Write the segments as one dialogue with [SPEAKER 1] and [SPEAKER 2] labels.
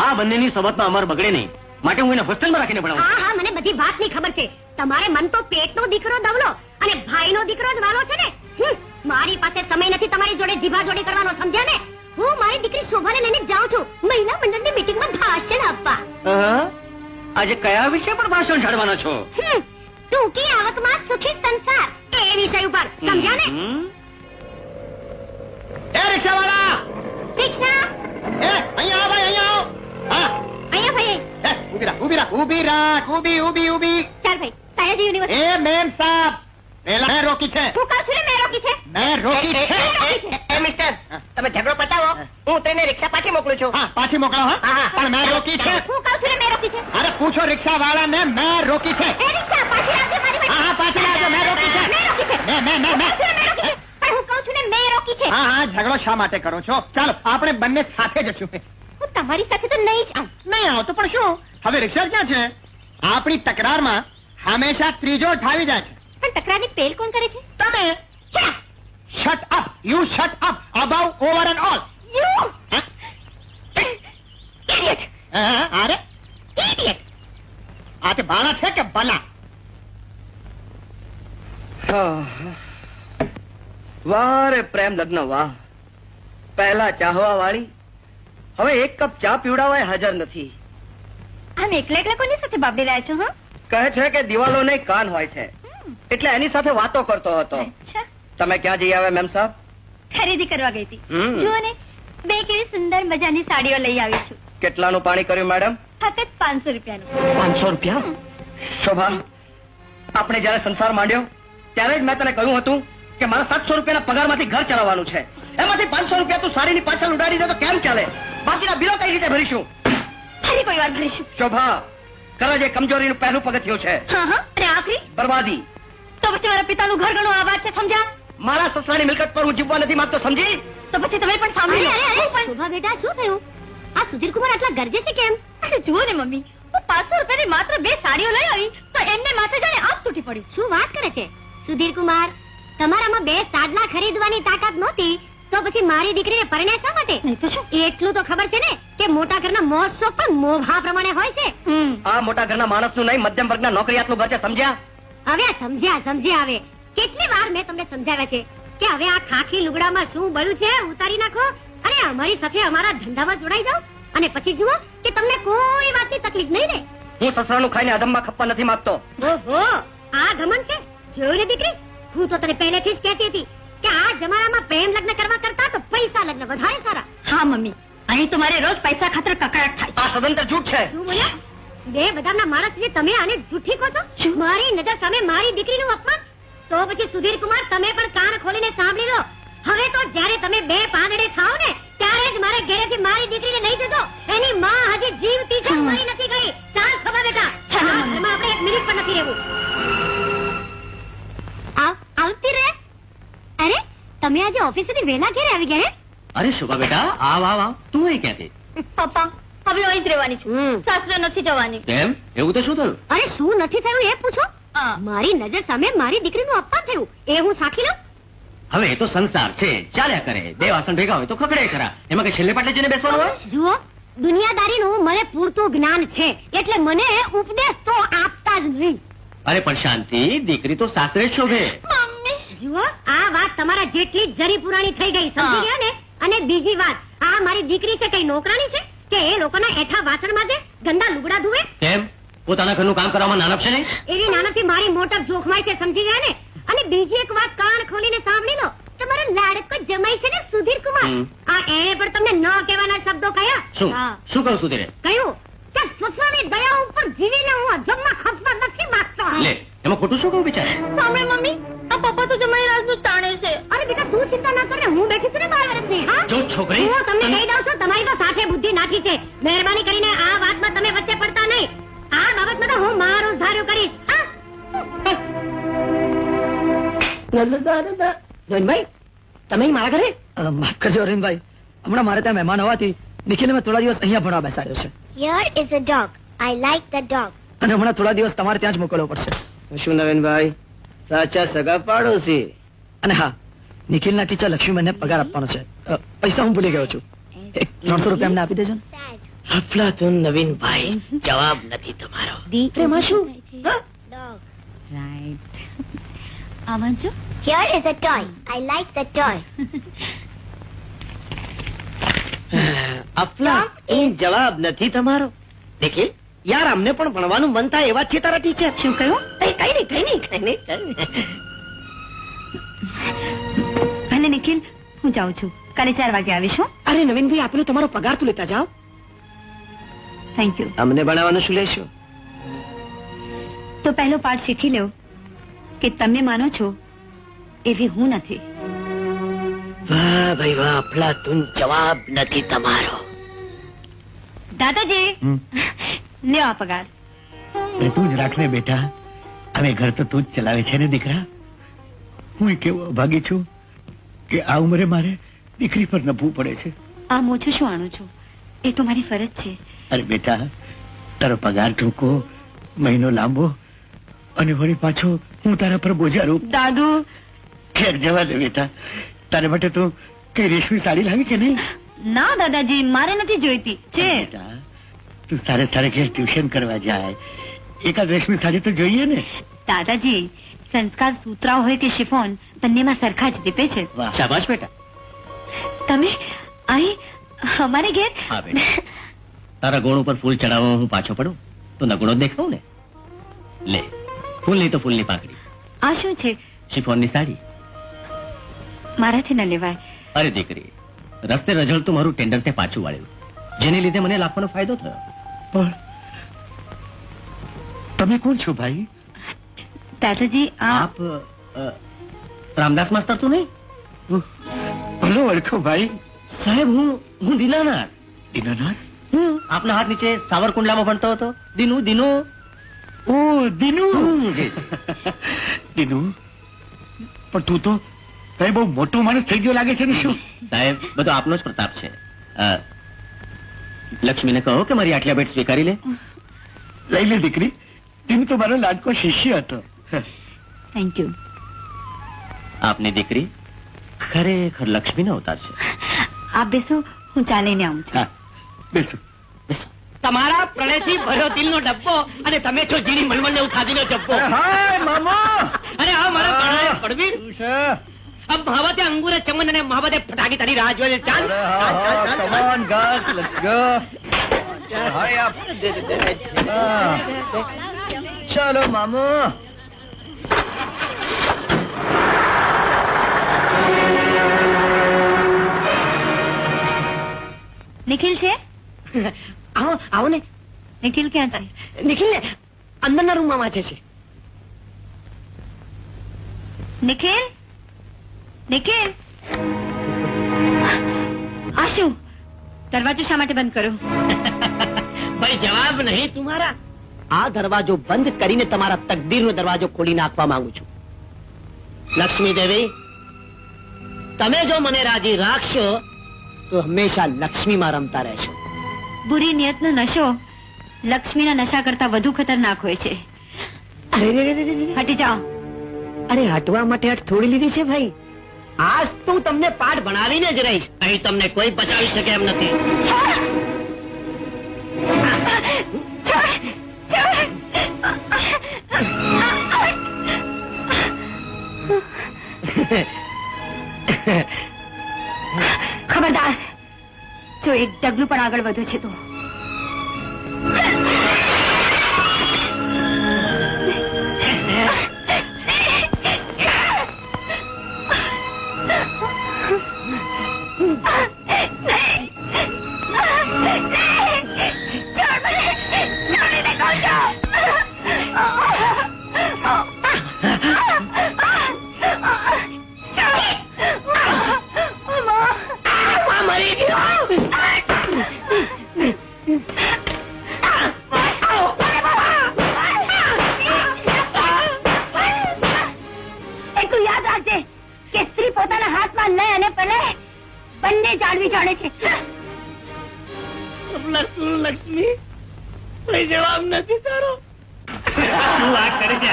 [SPEAKER 1] આ બંનેની સોબતમાં અમાર બગડે નહીં, માટે હું એને હોસ્ટેલમાં રાખીને ભણાવું.
[SPEAKER 2] હા હા મને બધી વાતની ખબર છે. તમારે મન તો પેટનો દીકરો દવલો અને ભાઈનો દીકરો જ વાલો છે ને. મારી પાસે સમય નથી તમારી જોડે જીભાજોડી કરવાનો, સમજ્યા ને? હું મારી દીકરી શોભાને લઈને જાઉં છું મહિલા મંડળની મીટિંગમાં ભાષણ આપવા.
[SPEAKER 1] આજે કયા વિષય પર ભાષણ છાડવાના છો?
[SPEAKER 2] ટૂંકી આવકમાં સુખી સંસાર એ વિષય ઉપર, સમજ્યા ને?
[SPEAKER 3] એ રિક્ષાવાળા,
[SPEAKER 2] રિક્ષા
[SPEAKER 3] એ અહીંયા આવ ભાઈ, અહીંયા આવ. હા,
[SPEAKER 2] અહીંયા ભાઈ.
[SPEAKER 3] એ, ઊભી રાખ, ઊભી.
[SPEAKER 2] ચાલ ભાઈ, સયાજી યુનિવર્સિટી.
[SPEAKER 3] એ મેમ સાહેબ, પેલા મેં રોકી છે.
[SPEAKER 2] હું કહું છું ને મેં રોકી છે.
[SPEAKER 3] મેં રોકી છે.
[SPEAKER 4] એ મિસ્ટર, તમે ઝઘડો પતાવો, હું તેને રિક્ષા પાછી મોકલું છું.
[SPEAKER 3] હા, પાછી મોકલો. હા, પણ મેં રોકી છે.
[SPEAKER 2] હું કહું છું ને મેં રોકી છે.
[SPEAKER 3] અરે પૂછો રિક્ષાવાળાને, મેં રોકી છે.
[SPEAKER 2] એ રિક્ષા પાછી લાવજે મારી
[SPEAKER 3] હા, પાછી લાવજો, મેં રોકી છે.
[SPEAKER 2] મેં રોકી છે.
[SPEAKER 3] મેં
[SPEAKER 2] હું કહું છું ને મેં રોકી છે. પણ હું કહું છું ને મેં રોકી છે.
[SPEAKER 3] હા, ઝઘડો શા માટે કરો છો? ચાલો આપણે બંને સાથે જશું.
[SPEAKER 2] હું તમારી સાથે તો નહીં જ આવું.
[SPEAKER 3] નહીં આવતો પણ શું, હવે રિક્ષા ક્યાં છે? આપણી તકરારમાં હંમેશા ત્રીજો ઠાવી જાય છે.
[SPEAKER 2] પણ તકરારની પેલ કોણ કરે છે?
[SPEAKER 3] તમે shut up, you shut up about over and all.
[SPEAKER 2] You idiot.
[SPEAKER 3] અરે
[SPEAKER 2] ઇડિયટ.
[SPEAKER 3] આ તે બાળા છે કે બલા?
[SPEAKER 4] વાહ રે પ્રેમ લગ્ન વાહ. પહેલા ચાહવા વાળી હવે એક કપ ચા પીવડાવવા હાજર નથી.
[SPEAKER 5] આમ એકલા એકલા કોની સાથે બાબડી રહ્યા છો? હા,
[SPEAKER 4] કહે છે કે દિવાલો નહીં કાન હોય છે, એટલે એની સાથે વાતો કરતો હતો.
[SPEAKER 5] અચ્છા,
[SPEAKER 4] તમે ક્યાં જઈ આવ્યા મેમ સાહેબ?
[SPEAKER 5] ખરીદી કરવા ગઈ હતી.
[SPEAKER 4] હમ.
[SPEAKER 5] જુઓ ને, બે કેવી સુંદર મજાની સાડીઓ લઈ આવી છું.
[SPEAKER 4] કેટલાનું પાણી કર્યું મેડમ?
[SPEAKER 5] ફક્ત 500 રૂપિયાનું.
[SPEAKER 4] 500 રૂપિયા? શોભા, આપણે જયારે સંસાર માંડ્યો ત્યારે જ મેં તને કહ્યું હતું કે મારા 700 રૂપિયાના પગારમાંથી ઘર ચલાવવાનું છે. એમાંથી 500 રૂપિયા તું સાડીની પાછળ ઉડાડી દે તો કેમ ચાલે? બાકીના બિલો કઈ રીતે ભરીશું?
[SPEAKER 5] ફરી કોઈ વાર ભરીશું.
[SPEAKER 4] શોભા, કરજ એ કમજોરીનું પહેલું પગથિયું છે.
[SPEAKER 5] હા હા, અને આખરી
[SPEAKER 4] બરબાદી.
[SPEAKER 5] તો પછી મારા પિતાનું ઘર ઘણું આબાદ છે, સમજ્યા?
[SPEAKER 4] મારા સસરાની મિલકત પર હું જીવવા નથી માંગતો, સમજી?
[SPEAKER 5] તો પછી તમે પણ સાંભળી લો.
[SPEAKER 2] શોભા બેટા, શું થયું? આ સુધીર કુમાર આટલા ગરજે છે કેમ?
[SPEAKER 5] અરે જુઓ ને મમ્મી, હું 500 રૂપિયાની માત્ર 2 સાડીઓ લઈ આવી તો એમને માથે જાણે આગ તૂટી પડી.
[SPEAKER 2] શું વાત કરે છે સુધીર કુમાર? તમારામાં 2 સાડલા ખરીદવાની તાકાત નહોતી તો પછી મારી દીકરીને પરણ્યા શા માટે?
[SPEAKER 5] નહીં તો શું?
[SPEAKER 2] એટલું તો ખબર છે ને કે મોટા ઘરના મહોત્સવ પણ મોભા પ્રમાણે હોય છે.
[SPEAKER 4] આ મોટા ઘરના માણસનું નહીં, મધ્યમ વર્ગના નોકરિયાતનું ઘર છે, સમજ્યા?
[SPEAKER 2] હવે સમજ્યા હવે. કેટલી વાર મેં તમને સમજાવ્યા છે કે હવે આ ખાખી લુગડામાં શું બળ્યું છે ઉતારી નાખો અને અમારી સાથે અમારા ધંધામાં જોડાઈ જાઓ, અને પછી જુઓ કે તમને કોઈ વાતની તકલીફ નહીં રહે.
[SPEAKER 4] હું સસરાનું ખાઈને અધમમાં ખપ્પા નથી માંગતો.
[SPEAKER 2] ઓહો, આ ઘમંડ છે. જોયું ને દીકરી, હું તો તને પહેલેથી જ કહેતી હતી કે આ જમાનામાં પ્રેમ લગ્ન કરવા કરતા તો પૈસા લગ્ન વધારે સારા.
[SPEAKER 5] હા મમ્મી, અહીં તો મારે રોજ પૈસા ખાતર કકડાટ થાય છે.
[SPEAKER 4] આ સદંતર જૂઠ છે.
[SPEAKER 2] શું બોલ્યા? બે બદામના માણસ છે, તમે આને જૂઠી કહો છો? મારી નજર સામે મારી દીકરીનું અપમાન? તો પછી સુધીર કુમાર, તમે પણ કાન ખોલીને સાંભળી લો. હવે તો જ્યારે તમે 2 પાંદડે થાઓ ને ત્યારે જ મારે ઘરેથી મારી દીકરીને લઈ જજો. એની માં હજી જીવતી છે, મરી નથી ગઈ. ચાલ ખબર બેટા,
[SPEAKER 5] ચાલો,
[SPEAKER 2] આ
[SPEAKER 5] મમ્મી.
[SPEAKER 2] ઘરમાં આપણે 1 મિનિટ પણ નથી રહેવું. આવતી રહે. અરે તમે આજે ઓફિસેથી વહેલા ઘરે આવી ગયા?
[SPEAKER 1] અરે શોભા બેટા, આવ આવ આવ. તું અહીં ક્યાંથી?
[SPEAKER 5] પપ્પા, હવે અહીં જ રહેવાની છું.
[SPEAKER 2] હમ.
[SPEAKER 5] સાસરે નથી જવાની.
[SPEAKER 1] કેમ? એવું તો શું થયું?
[SPEAKER 2] અરે શું નથી થયું એ પૂછો.
[SPEAKER 5] હા.
[SPEAKER 2] મારી નજર સામે મારી દીકરીનું અપમાન થયું એ હું સાખી લઉં?
[SPEAKER 1] હવે એ તો સંસાર છે, ચાલ્યા કરે. 2 વાસણ ભેગા હોય તો ખખડે ખરા. એમાં કઈ છેલ્લે પાટલે જઈને બેસવાનું હોય?
[SPEAKER 2] જુઓ, દુનિયાદારીનું મને પૂરતું જ્ઞાન છે, એટલે મને ઉપદેશ તો આપતા જ નહીં.
[SPEAKER 1] અરે પણ શાંતિ, દીકરી તો સાસરે જ શોભે.
[SPEAKER 5] મમ્મી,
[SPEAKER 2] જુઓ, આ વાત તમારા જેટલી જ જરી પુરાણી થઈ ગઈ, સમજી
[SPEAKER 5] હા.
[SPEAKER 2] ગયા ને? અને બીજી વાત, આ મારી દીકરી છે, કઈ નોકરાણી છે કે એ લોકોના એઠા વાસણમાં જે ગંદા લુગડા ધુવે?
[SPEAKER 1] કેમ? પોતાના ઘરનું કામ કરવામાં નાનપ છે નહીં?
[SPEAKER 2] એવી નાનાથી મારી મોટપ જોખમાય છે, સમજી ગયા ને? અને બીજી એક વાત કાન ખોલીને સાંભળી લો. તમારો લાડકો જમાઈ છે ને સુધીર કુમાર,
[SPEAKER 1] હમ.
[SPEAKER 2] આ એણે પણ તમને ન કહેવાના શબ્દો કહ્યા.
[SPEAKER 1] શું
[SPEAKER 2] હા.
[SPEAKER 1] શું કહું છું તેરે?
[SPEAKER 2] કહ્યું કે સસરાની દયા ઉપર જીવીને હું અધમમાં ખપવા નથી માંગતો.
[SPEAKER 1] લે, એમાં ખોટું શું કહું બિચારે?
[SPEAKER 5] સાંભળે મમ્મી, આ પપ્પા તો જમાઈ રાજનું તાણે છે.
[SPEAKER 2] અરે બેટા, તું ચિંતા ના કર ને, હું બેઠી છું ને 12 વર્ષની. હા,
[SPEAKER 1] જો છોકરી,
[SPEAKER 2] હું તમને કહી દઉં છું, તમારી તો સાથે બુદ્ધિ નાખી છે. મહેરબાની કરીને આ વાતમાં તમે વચ્ચે પડતા નહીં. આ બાબતમાં તો હું મારું ધાર્યું કરીશ. હા?
[SPEAKER 4] રોહિનભાઈ, તમે મારા ઘરે? માફ કરજો રોહિનભાઈ, હમણાં મારે ત્યાં મહેમાન હોવાથી નિખિલને મેં થોડા દિવસ અહીંયા ભણવા બેસાડ્યો છે.
[SPEAKER 2] Here is a dog. I like the dog.
[SPEAKER 4] અને હમણાં થોડા દિવસ તમારે ત્યાં જ મોકલવો પડશે. શું નવીનભાઈ, સાચા સગા પાડોશી? અને હા, નિખિલના ટીચર લક્ષ્મીબેનને પગાર આપવાનો છે. પૈસા હું ભૂલી ગયો છું. 300 રૂપિયા એમને આપી દેજો ને.
[SPEAKER 3] અફલાતુન નવીનભાઈ, જવાબ નથી તમારો.
[SPEAKER 2] પ્રેમમાં શું?
[SPEAKER 5] રાઈટ આમાં જો
[SPEAKER 2] Here is a toy. I like the toy.
[SPEAKER 3] અફલા એ જવાબ નથી તમારો. નિખિલ, યાર અમને પણ ભણવાનું મન થાય એવા છે તારા ટીચર.
[SPEAKER 5] શું કહ્યું?
[SPEAKER 3] કઈ નહીં.
[SPEAKER 5] ભલે નિખિલ, હું જાઉં છું. કાલે 4 વાગે આવીશ હો.
[SPEAKER 3] અરે નવીનભાઈ, આપેલો તમારો પગાર તો લેતા જાઓ.
[SPEAKER 5] Thank you.
[SPEAKER 3] અમને ભણાવવાનું શું લેશો?
[SPEAKER 5] તો પહેલો પાઠ શીખી લો કે તમે માનો છો એવી હું નથી.
[SPEAKER 3] વાહ ભાઈ વાહ, અફલાતુન જવાબ નથી તમારો.
[SPEAKER 5] દાદાજી લ્યો આ પગાર.
[SPEAKER 1] તું જ રાખ ને બેટા, હવે ઘર તો તું જ ચલાવે છે ને દીકરા. હું કેવો અભાગી છું કે આ ઉંમરે મારે દીકરી પર નભવું પડે છે.
[SPEAKER 5] આમ ઓછું શું આણું છું, એ તો મારી ફરજ છે.
[SPEAKER 1] અરે બેટા, તારો પગાર ટૂંકો, મહિનો લાંબો, અને વળી પાછો હું તારા પર બોજારું.
[SPEAKER 5] દાદુ
[SPEAKER 1] ખેર જવા દે બેટા. તારે માટે તું કઈ રેશમી સાડી લાવી કે નહીં?
[SPEAKER 5] ના દાદાજી, મારે નથી જોઈતી. છે
[SPEAKER 1] બેટા, તું સારે ઘેર ટ્યુશન કરવા જાય, એકાદ રેશમી સાડી તો જોઈએ ને.
[SPEAKER 5] દાદાજી, સંસ્કાર સૂતરાઓ હોય કે શિફોન, બંનેમાં સરખા જ દીપે છે.
[SPEAKER 1] વાહ, શાબાશ બેટા.
[SPEAKER 5] તમે અહીં અમારે ઘેર?
[SPEAKER 1] હા બેટા, તારા ગોળ ઉપર ફૂલ ચડાવવા હું પાછો પડું તો નગણો જ દેખાવ ને. લે, ફૂલ નહીં તો ફૂલની પાંખડી,
[SPEAKER 5] આ શું છે?
[SPEAKER 1] શિફોનની સાડી.
[SPEAKER 5] મારાથી ન લેવાય.
[SPEAKER 1] અરે દીકરી, રસ્તે રઝળતું મારું ટેન્ડર તે પાછું વાળ્યું, જેને લીધે મને લાખોનો ફાયદો થયો. પણ તમે કોણ છો ભાઈ?
[SPEAKER 5] દાદાજી,
[SPEAKER 1] આપ રામદાસ માસ્તર તો નહીં? ભલો ઓળખો ભાઈ. સાહેબ, હું દીનાનાથ. દીનાનાથ? આપના હાથ નીચે સાવરકુંડલામાં ભણતો હતો. દીનુ. ઓ દીનુ. દીનુ, પણ તું તો બહુ મોટો માણસ થઈ ગયો લાગે છે ને. શું સાહેબ, બધો આપનો જ પ્રતાપ છે. લક્ષ્મીને કહો કે મારી આટલા ભેટ સ્વીકારી લે. લઈ લે દીકરી, દીનુ તો મારો લાડકો શિષ્ય હતો.
[SPEAKER 5] Thank you.
[SPEAKER 1] આપની દીકરી ખરેખર લક્ષ્મીનો અવતાર છે.
[SPEAKER 5] આપ બેસો, હું ચા લઈને આવું છું.
[SPEAKER 1] હા, બેસો.
[SPEAKER 3] તમારા પ્રણયથી ભર્યો દિલનો ડબ્બો, અને તમે છો જીની મલમલ ને ખાધીનો જબ્બો.
[SPEAKER 1] હાય મામા.
[SPEAKER 3] અરે આ મારા પ્રણય પડવીર. अब महावते अंगूर चमन ने महावते फटाके तारी राह जोए. चाल
[SPEAKER 4] Come on, guys, let's go. Hurry up. चलो मामू.
[SPEAKER 5] નિખિલ છે?
[SPEAKER 3] આવો ને.
[SPEAKER 5] નિખિલ ક્યાં છે?
[SPEAKER 3] નિખિલ ને અંદરના રૂમમાં વાંચે છે.
[SPEAKER 5] નિખિલ, નિખિલ, આ શું? દરવાજો શા માટે બંધ કરો?
[SPEAKER 3] ભાઈ જવાબ નહીં તમારા. આ દરવાજો બંધ કરીને તમારા તકદીરનો દરવાજો ખોલી નાખવા માંગુ છું. લક્ષ્મી દેવી, તમે જો મને રાજી રાખશો તો હંમેશા લક્ષ્મીમાં રમતા રહેશો.
[SPEAKER 5] બુરી નિયતનો નશો લક્ષ્મીના નશા કરતા વધુ ખતરનાક હોય છે.
[SPEAKER 3] અરે
[SPEAKER 5] હટી જાઓ.
[SPEAKER 3] અરે હટવા માટે હટ થોડી લીધી છે ભાઈ. આજ તો હું તમને પાઠ ભણાવીને જ રહીશ. અહીં તમને કોઈ બચાવી શકે એમ નથી.
[SPEAKER 5] ખબરદાર, જો એક ડગલું પણ આગળ વધુ છે તો એટલું યાદ રાખજે કે સ્ત્રી પોતાના હાથમાં લે અને પલે બંને જાળવી જાણે છે.
[SPEAKER 3] લક્ષ્મી, કોઈ જવાબ નથી તારો. શું વાત કરે છે?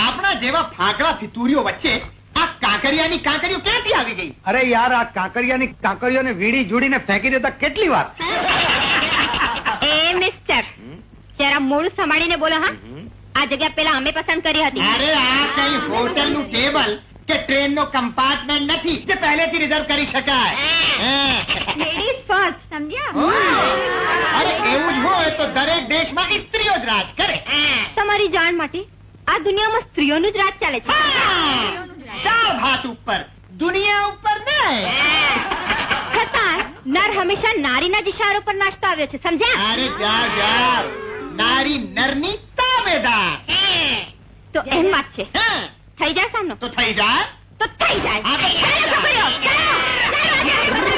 [SPEAKER 4] આપણા જેવા ફાકડા ફિતુરીઓ વચ્ચે આ કાંકરિયાની કાંકરીઓ ક્યાંથી આવી ગઈ?
[SPEAKER 6] અરે યાર, આ કાંકરિયાની કાંકરીઓને વીડી જોડીને ફેંકી દેતા કેટલી વાર.
[SPEAKER 5] એ મિસ્ટર, જરા મોડું સંભાળીને બોલો હા. આ જગ્યા પેલા અમે પસંદ કરી હતી.
[SPEAKER 4] અરે આ કઈ હોટલનું ટેબલ કે ટ્રેનનો કમ્પાર્ટમેન્ટ નથી જે પહેલેથી રિઝર્વ કરી શકાય.
[SPEAKER 5] લેડીઝ ફર્સ્ટ, સમજ્યા?
[SPEAKER 4] અરે એવું જ હોય તો દરેક દેશમાં સ્ત્રીઓ જ રાજ કરે.
[SPEAKER 5] તમારી જાણ માટે આ દુનિયામાં સ્ત્રીઓનું જ રાજ ચાલે છે.
[SPEAKER 4] ચાર ભાત ઉપર, દુનિયા ઉપર નહીં.
[SPEAKER 5] છતાં નર હંમેશા નારીના જ ઇશારો પર નાચતો આવ્યો છે, સમજ્યા?
[SPEAKER 4] અરે યાર, નારી નરની તાબેદાર.
[SPEAKER 5] તો એમ વાત છે.
[SPEAKER 4] હા,
[SPEAKER 5] થઈ જાય સામનો
[SPEAKER 4] તો થઈ જાય.
[SPEAKER 5] તો થઈ જાય.
[SPEAKER 4] હા, તો
[SPEAKER 5] ચાલો છોકરીઓ, ચાલો.